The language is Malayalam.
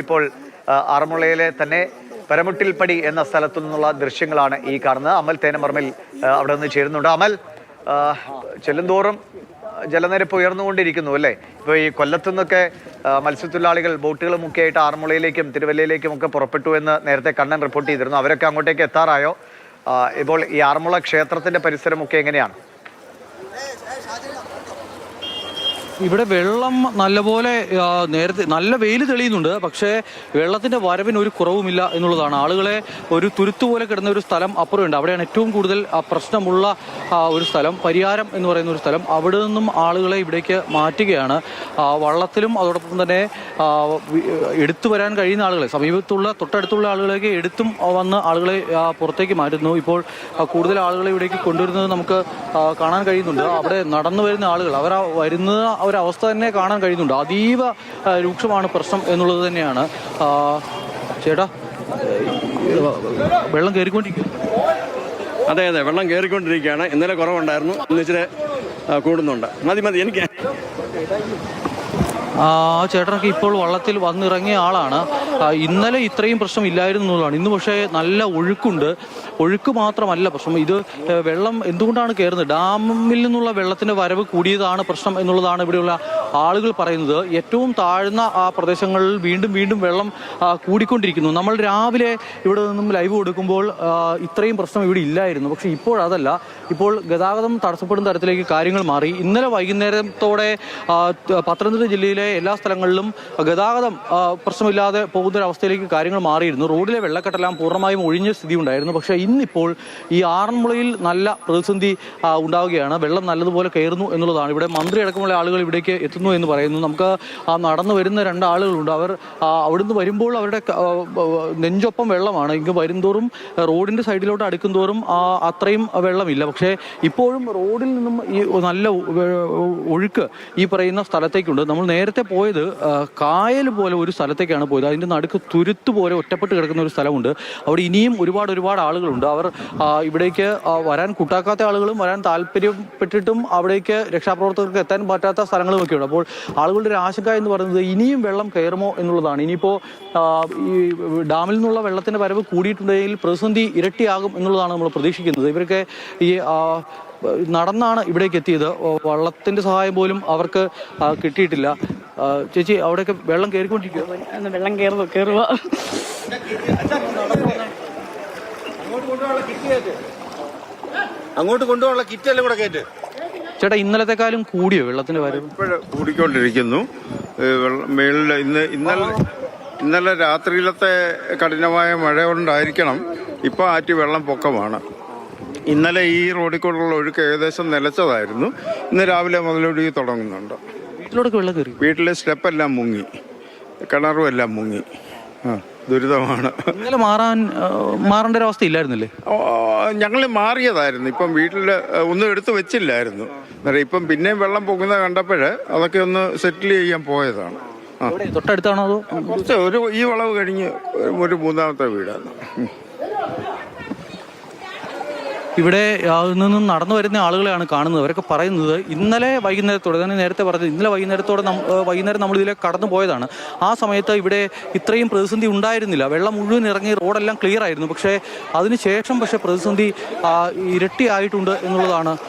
ഇപ്പോൾ ആറന്മുളയിലെ തന്നെ പരമുട്ടിൽപ്പടി എന്ന സ്ഥലത്തു നിന്നുള്ള ദൃശ്യങ്ങളാണ് ഈ കാണുന്നത്. അമൽ തേനമർമിൽ അവിടെ നിന്ന് ചേരുന്നുണ്ട്. അമൽ, ചെല്ലുന്തോറും ജലനിരപ്പ് ഉയർന്നുകൊണ്ടിരിക്കുന്നു അല്ലേ? ഇപ്പോൾ ഈ കൊല്ലത്തു നിന്നൊക്കെ മത്സ്യത്തൊഴിലാളികൾ ബോട്ടുകളും ഒക്കെ ആയിട്ട് ആറന്മുളയിലേക്കും തിരുവല്ലയിലേക്കും ഒക്കെ പുറപ്പെട്ടു എന്ന് നേരത്തെ കണ്ണൻ റിപ്പോർട്ട് ചെയ്തിരുന്നു. അവരൊക്കെ അങ്ങോട്ടേക്ക് എത്താറായോ? ഇപ്പോൾ ഈ ആറന്മുള ക്ഷേത്രത്തിന്റെ പരിസരമൊക്കെ എങ്ങനെയാണ്? ഇവിടെ വെള്ളം നല്ലപോലെ നേരത്തെ നല്ല വെയിൽ തെളിയുന്നുണ്ട്. പക്ഷേ വെള്ളത്തിന്റെ വരവിന് ഒരു കുറവുമില്ല എന്നുള്ളതാണ്. ആളുകളെ ഒരു തുരുത്തു പോലെ കിടന്ന ഒരു സ്ഥലം അപ്പുറമുണ്ട്. അവിടെയാണ് ഏറ്റവും കൂടുതൽ പ്രശ്നമുള്ള ഒരു സ്ഥലം, പരിയാരം എന്ന് പറയുന്ന ഒരു സ്ഥലം. അവിടെ നിന്നും ആളുകളെ ഇവിടേക്ക് മാറ്റുകയാണ്. വള്ളത്തിലും അതോടൊപ്പം തന്നെ എടുത്തു വരാൻ കഴിയുന്ന ആളുകളെ, സമീപത്തുള്ള തൊട്ടടുത്തുള്ള ആളുകളേക്ക് എടുത്തും വന്ന് ആളുകളെ പുറത്തേക്ക് മാറ്റുന്നു. ഇപ്പോൾ കൂടുതൽ ആളുകളെ ഇവിടേക്ക് കൊണ്ടുവരുന്നത് നമുക്ക് കാണാൻ കഴിയുന്നുണ്ട്. അവിടെ നടന്നു വരുന്ന ആളുകൾ അവർ വരുന്ന ഒരവസ്ഥ തന്നെ കാണാൻ കഴിയുന്നുണ്ട്. അതീവ രൂക്ഷമാണ് പ്രശ്നം എന്നുള്ളത് തന്നെയാണ്. ചേട്ടാ, വെള്ളം കയറിക്കൊണ്ടിരിക്കും. അതെ, വെള്ളം കയറിക്കൊണ്ടിരിക്കുകയാണ്. ഇന്നലെ കുറവുണ്ടായിരുന്നു, ഇന്ന് ഇച്ചിരി കൂടുന്നുണ്ട്. മതി എനിക്ക്. ആ ചേട്ടനൊക്കെ ഇപ്പോൾ വള്ളത്തിൽ വന്നിറങ്ങിയ ആളാണ്. ഇന്നലെ ഇത്രയും പ്രശ്നം ഇല്ലായിരുന്നു എന്നുള്ളതാണ്. ഇന്ന് പക്ഷേ നല്ല ഒഴുക്കുണ്ട്. ഒഴുക്ക് മാത്രമല്ല പ്രശ്നം, ഇത് വെള്ളം എന്തുകൊണ്ടാണ് കയറുന്നത്? ഡാമിൽ നിന്നുള്ള വെള്ളത്തിന്റെ വരവ് കൂടിയതാണ് പ്രശ്നം എന്നുള്ളതാണ് ഇവിടെയുള്ള ആളുകൾ പറയുന്നത്. ഏറ്റവും താഴ്ന്ന ആ പ്രദേശങ്ങളിൽ വീണ്ടും വെള്ളം കൂടിക്കൊണ്ടിരിക്കുന്നു. നമ്മൾ രാവിലെ ഇവിടെ നിന്നും ലൈവ് കൊടുക്കുമ്പോൾ ഇത്രയും പ്രശ്നം ഇവിടെ ഇല്ലായിരുന്നു. പക്ഷെ ഇപ്പോൾ അതല്ല. ഇപ്പോൾ ഗതാഗതം തടസ്സപ്പെടുന്ന തരത്തിലേക്ക് കാര്യങ്ങൾ മാറി. ഇന്നലെ വൈകുന്നേരത്തോടെ പത്തനംതിട്ട ജില്ലയിലെ എല്ലാ സ്ഥലങ്ങളിലും ഗതാഗതം പ്രശ്നമില്ലാതെ പോകുന്നൊരവസ്ഥയിലേക്ക് കാര്യങ്ങൾ മാറിയിരുന്നു. റോഡിലെ വെള്ളക്കെട്ടെല്ലാം പൂർണ്ണമായും ഒഴിഞ്ഞ സ്ഥിതി ഉണ്ടായിരുന്നു. പക്ഷേ ഇന്നിപ്പോൾ ഈ ആറന്മുളയിൽ നല്ല പ്രതിസന്ധി ഉണ്ടാവുകയാണ്. വെള്ളം നല്ലതുപോലെ കയറുന്നു എന്നുള്ളതാണ്. ഇവിടെ മന്ത്രി അടക്കമുള്ള ആളുകൾ ഇവിടേക്ക് എത്തുന്നു എന്ന് പറയുന്നു. നമുക്ക് നടന്നു വരുന്ന രണ്ടാളുകളുണ്ട്. അവർ അവിടുന്ന് വരുമ്പോൾ അവരുടെ നെഞ്ചൊപ്പം വെള്ളമാണ്. ഇങ്ങ് വരുംതോറും റോഡിന്റെ സൈഡിലോട്ട് അടുക്കുംതോറും അത്രയും വെള്ളമില്ല. പക്ഷേ ഇപ്പോഴും റോഡിൽ നിന്നും ഈ നല്ല ഒഴുക്ക് ഈ പറയുന്ന സ്ഥലത്തേക്കുണ്ട്. നമ്മൾ നേരത്തെ പോയത് കായൽ പോലെ ഒരു സ്ഥലത്തേക്കാണ് പോയത്. അതിൻ്റെ നടുക്ക് തുരുത്ത് പോലെ ഒറ്റപ്പെട്ട് കിടക്കുന്ന ഒരു സ്ഥലമുണ്ട്. അവിടെ ഇനിയും ഒരുപാട് ആളുകളുണ്ട്. അവർ ഇവിടേക്ക് വരാൻ കൂട്ടാക്കാത്ത ആളുകളും വരാൻ താല്പര്യപ്പെട്ടിട്ടും അവിടേക്ക് രക്ഷാപ്രവർത്തകർക്ക് എത്താൻ പറ്റാത്ത സ്ഥലങ്ങളും ഒക്കെ ഉണ്ട്. അപ്പോൾ ആളുകളുടെ ഒരു ആശങ്ക എന്ന് പറയുന്നത് ഇനിയും വെള്ളം കയറുമോ എന്നുള്ളതാണ്. ഇനിയിപ്പോൾ ഈ ഡാമിൽ നിന്നുള്ള വെള്ളത്തിൻ്റെ വരവ് കൂടിയിട്ടുണ്ടെങ്കിൽ പ്രതിസന്ധി ഇരട്ടിയാകും എന്നുള്ളതാണ് നമ്മൾ പ്രതീക്ഷിക്കുന്നത്. ഇവരൊക്കെ ഈ നടന്നാണ് ഇവിടേക്ക് എത്തിയത്. വള്ളത്തിന്റെ സഹായം പോലും അവർക്ക് കിട്ടിയിട്ടില്ല. ചേച്ചി, അവിടെയൊക്കെ വെള്ളം കയറിക്കൊണ്ടിരിക്കുക. വെള്ളം കയറുക. അങ്ങോട്ട് കൊണ്ടുപോകാനുള്ള കിറ്റെല്ലാം കൂടെ കയറ്റ്. ചേട്ടാ, ഇന്നലത്തെക്കാളും കൂടിയോ വെള്ളത്തിന്റെ വരവ്? ഇപ്പോഴും കൂടിക്കൊണ്ടിരിക്കുന്നു. ഇന്നലെ രാത്രിയിലത്തെ കഠിനമായ മഴ കൊണ്ടായിരിക്കണം ഇപ്പൊ ആറ്റി വെള്ളം പൊക്കമാണ്. ഇന്നലെ ഈ റോഡിൽ കൂടെയുള്ള ഒഴുക്ക് ഏകദേശം നിലച്ചതായിരുന്നു. ഇന്ന് രാവിലെ മുതലൊഴുകി തുടങ്ങുന്നുണ്ട്. വീട്ടിലോടൊക്കെ വെള്ളം കയറി. വീട്ടിലെ സ്റ്റെപ്പെല്ലാം മുങ്ങി, കിണറും എല്ലാം മുങ്ങി. ദുരിതമാണ്. ഇന്നലെ മാറേണ്ട ഒരു അവസ്ഥ ഇല്ലായിരുന്നില്ലേ? ഞങ്ങൾ മാറിയതായിരുന്നു. ഇപ്പം വീട്ടിൽ ഒന്നും എടുത്തു വെച്ചില്ലായിരുന്നു. ഇപ്പം പിന്നെയും വെള്ളം പൊങ്ങുന്ന കണ്ടപ്പോഴ് അതൊക്കെ ഒന്ന് സെറ്റിൽ ചെയ്യാൻ പോയതാണ്. തൊട്ടടുത്താണോ അതോ കുറച്ച് ഈ വളവ് കഴിഞ്ഞ് ഒരു മൂന്നാമത്തെ വീടാണ്. ഇവിടെ നിന്നും നടന്നു വരുന്ന ആളുകളെയാണ് കാണുന്നത്. അവരൊക്കെ പറയുന്നത് ഇന്നലെ വൈകുന്നേരത്തോടെ, ഞാൻ നേരത്തെ പറഞ്ഞത് ഇന്നലെ വൈകുന്നേരം നമ്മൾ ഇതിലെ കടന്നു പോയതാണ്. ആ സമയത്ത് ഇവിടെ ഇത്രയും പ്രതിസന്ധി ഉണ്ടായിരുന്നില്ല. വെള്ളം മുഴുവൻ ഇറങ്ങി റോഡെല്ലാം ക്ലിയർ ആയിരുന്നു. പക്ഷേ അതിനുശേഷം പ്രതിസന്ധി ഇരട്ടിയായിട്ടുണ്ട് എന്നുള്ളതാണ്